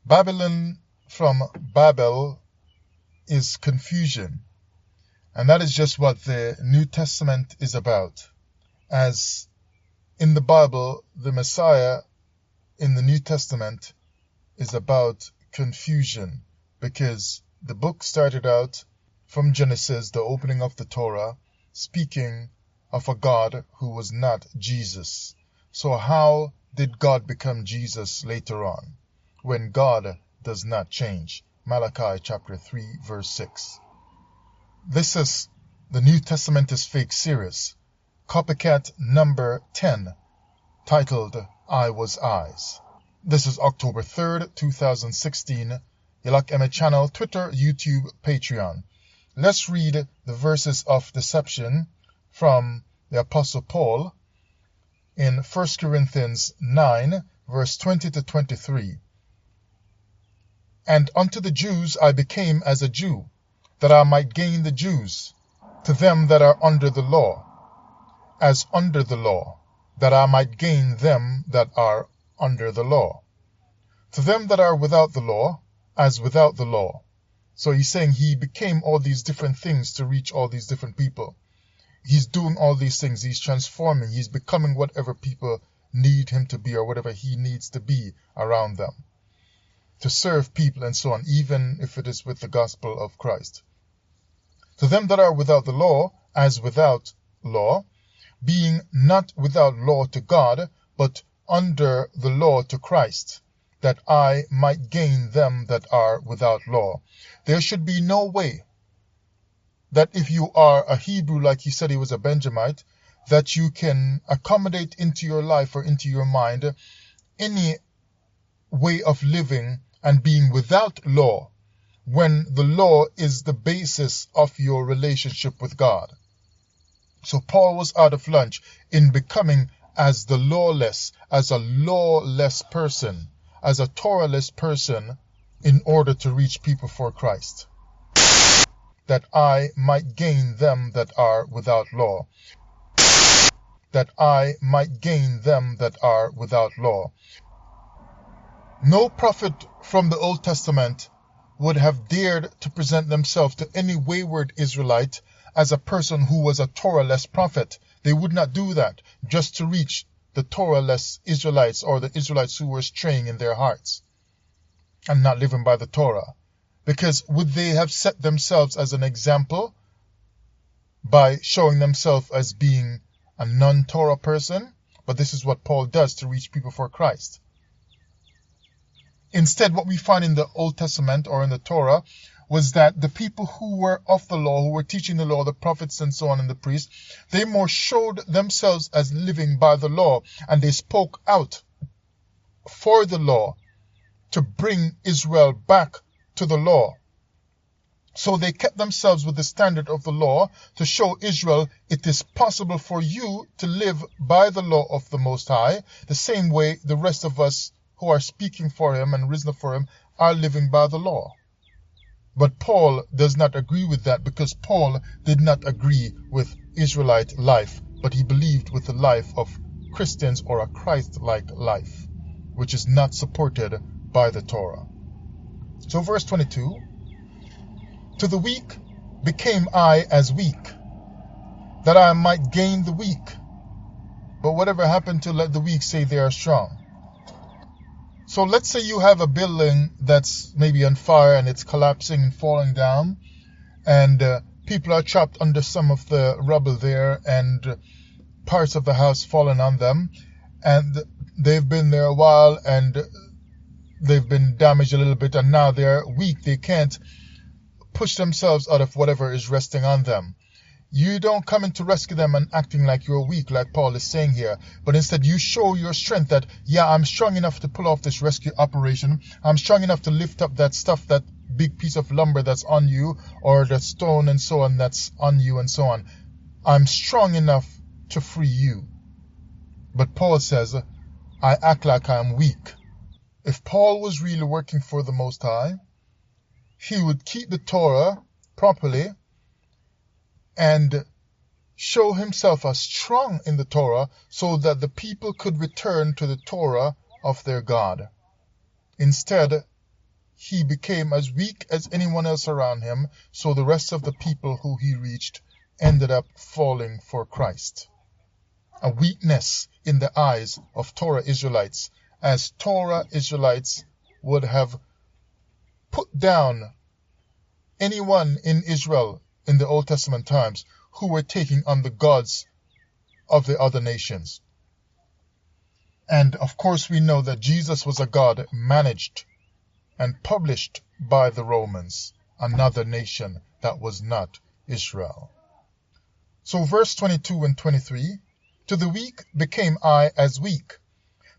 Babylon from Babel is confusion. And that is just what the New Testament is about. As in the Bible, the Messiah in the New Testament is about confusion, because the book started out from Genesis, the opening of the Torah, speaking of a God who was not Jesus. So how did God become Jesus later on, when God does not change? Malachi chapter 3 verse 6. This is the New Testament is Fake series, copycat number 10, titled I Was Eyes. This is October 3rd, 2016. Yalak Emmett channel, Twitter, YouTube, Patreon. Let's read the verses of deception from the Apostle Paul in 1 Corinthians 9, verse 20 to 23. And unto the Jews I became as a Jew, that I might gain the Jews. To them that are under the law, as under the law, that I might gain them that are under the law. To them that are without the law, as without the law. So he's saying he became all these different things to reach all these different people. He's doing all these things. He's transforming. He's becoming whatever people need him to be, or whatever he needs to be around them, to serve people and so on, even if it is with the gospel of Christ. To them that are without the law, as without law, being not without law to God, but under the law to Christ, that I might gain them that are without law. There should be no way that if you are a Hebrew, like he said he was a Benjamite, that you can accommodate into your life or into your mind any way of living and being without law, when the law is the basis of your relationship with God. So Paul was out of lunch in becoming as the lawless, as a lawless person, as a Torah-less person, in order to reach people for Christ, that I might gain them that are without law. That I might gain them that are without law. No prophet from the Old Testament would have dared to present themselves to any wayward Israelite as a person who was a Torah-less prophet. They would not do that just to reach the Torah-less Israelites, or the Israelites who were straying in their hearts and not living by the Torah. Because would they have set themselves as an example by showing themselves as being a non-Torah person? But this is what Paul does to reach people for Christ. Instead, what we find in the Old Testament or in the Torah was that the people who were of the law, who were teaching the law, the prophets and so on, and the priests, they more showed themselves as living by the law, and they spoke out for the law to bring Israel back to the law. So they kept themselves with the standard of the law to show Israel it is possible for you to live by the law of the Most High, the same way the rest of us who are speaking for him and risen for him are living by the law. But Paul does not agree with that, because Paul did not agree with Israelite life, but he believed with the life of Christians, or a Christ-like life, which is not supported by the Torah. So verse 22, to the weak became I as weak, that I might gain the weak. But whatever happened to let the weak say they are strong? So let's say you have a building that's maybe on fire and it's collapsing and falling down, and people are trapped under some of the rubble there, and parts of the house fallen on them, and they've been there a while and they've been damaged a little bit, and now they're weak. They can't push themselves out of whatever is resting on them. You don't come in to rescue them and acting like you're weak, like Paul is saying here, but instead you show your strength, that, yeah, I'm strong enough to pull off this rescue operation. I'm strong enough to lift up that stuff, that big piece of lumber that's on you, or the stone and so on that's on you and so on. I'm strong enough to free you. But Paul says, I act like I'm weak. If Paul was really working for the Most High, he would keep the Torah properly and show himself as strong in the Torah, so that the people could return to the Torah of their God. Instead, he became as weak as anyone else around him, so the rest of the people who he reached ended up falling for Christ. A weakness in the eyes of Torah Israelites, as Torah Israelites would have put down anyone in Israel in the Old Testament times who were taking on the gods of the other nations. And of course we know that Jesus was a god managed and published by the Romans, another nation that was not Israel. So verse 22 and 23, to the weak became I as weak,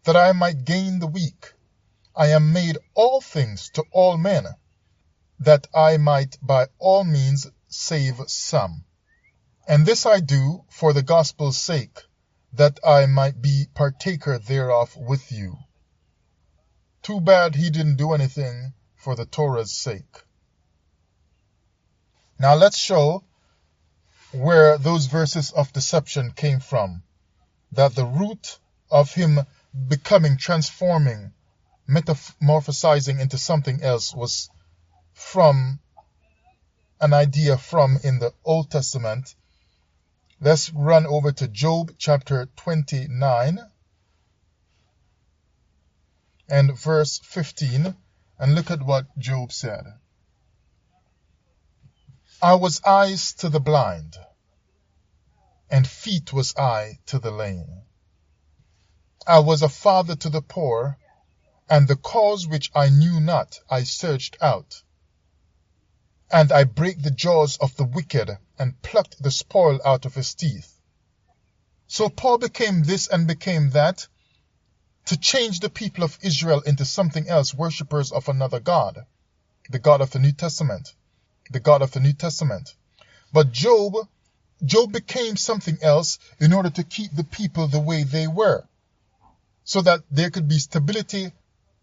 that I might gain the weak. I am made all things to all men, that I might by all means save some. And this I do for the gospel's sake, that I might be partaker thereof with you. Too bad he didn't do anything for the Torah's sake. Now let's show where those verses of deception came from. That the root of him becoming, transforming, metamorphosizing into something else was from an idea from in the Old Testament. Let's run over to Job chapter 29 and verse 15 and look at what Job said. I was eyes to the blind, and feet was I to the lame. I was a father to the poor, and the cause which I knew not I searched out. And I brake the jaws of the wicked, and plucked the spoil out of his teeth. So Paul became this and became that, to change the people of Israel into something else, worshippers of another God, the God of the New Testament, the God of the New Testament. But Job became something else in order to keep the people the way they were, so that there could be stability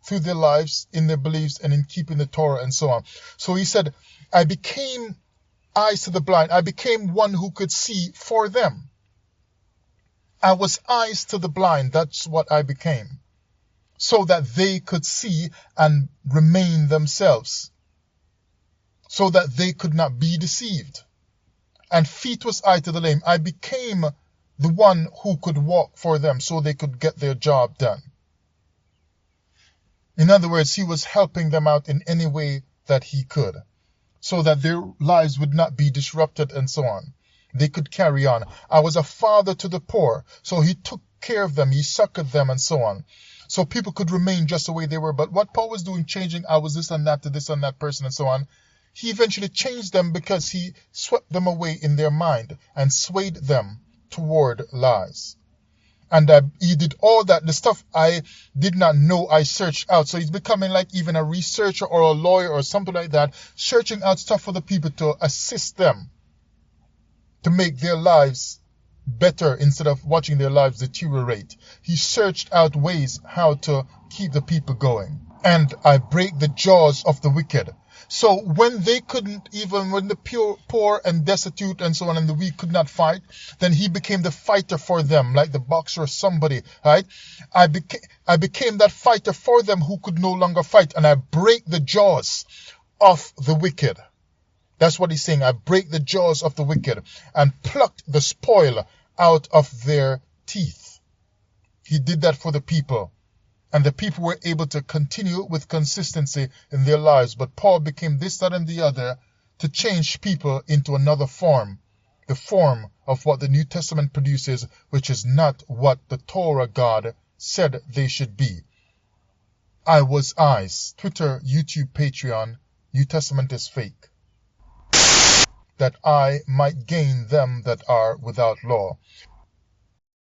through their lives, in their beliefs, and in keeping the Torah and so on. So he said, I became eyes to the blind. I became one who could see for them. I was eyes to the blind. That's what I became, so that they could see and remain themselves, so that they could not be deceived. And feet was I to the lame. I became the one who could walk for them so they could get their job done. In other words, he was helping them out in any way that he could, so that their lives would not be disrupted and so on. They could carry on. I was a father to the poor, so he took care of them, he succored them and so on, so people could remain just the way they were. But what Paul was doing, changing I was this and that to this and that person and so on, he eventually changed them because he swept them away in their mind and swayed them toward lies. And he did all that, the stuff I did not know I searched out. So he's becoming like even a researcher or a lawyer or something like that, searching out stuff for the people to assist them, to make their lives better instead of watching their lives deteriorate. He searched out ways how to keep the people going. And I break the jaws of the wicked. So when they couldn't, even when the poor and destitute and so on and the weak could not fight, then he became the fighter for them, like the boxer or somebody, right? I became that fighter for them who could no longer fight, and I break the jaws of the wicked. That's what he's saying. I break the jaws of the wicked and plucked the spoil out of their teeth. He did that for the people. And the people were able to continue with consistency in their lives. But Paul became this, that, and the other to change people into another form. The form of what the New Testament produces, which is not what the Torah God said they should be. I was eyes. Twitter, YouTube, Patreon. New Testament is fake. That I might gain them that are without law.